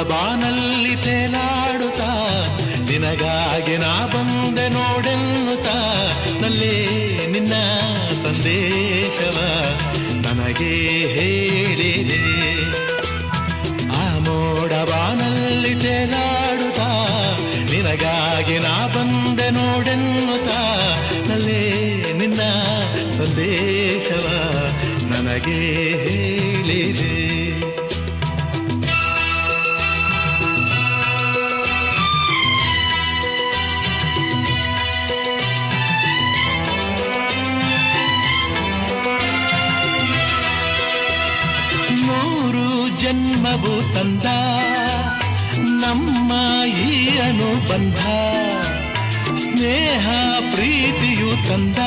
ಬಾನಲ್ಲಿ ತೇಲಾಡುತ್ತಾ ನಿನಗಾಗಿ ನಾ ಬಂದೆ ನೋಡೆನ್ನುತ್ತಾ ನಲ್ಲೇ ನಿನ್ನ ಸಂದೇಶವ ನನಗೆ ಹೇಳಿದೆ. ಆ ಮೋಡ ಬಾನಲ್ಲಿ ತೇಲಾಡುತ್ತಾ ನಿನಗಾಗಿ ನಾ ಬಂದೆ ನೋಡೆನ್ನುತ್ತಾ ನಲ್ಲೇ ನಿನ್ನ ಸಂದೇಶವ ನನಗೆ ಹೇಳಿದೆ. ಜನ್ಮವು ತಂದ ನಮ್ಮ ಈ ಅನುಬಂಧ, ಸ್ನೇಹ ಪ್ರೀತಿಯು ತಂದ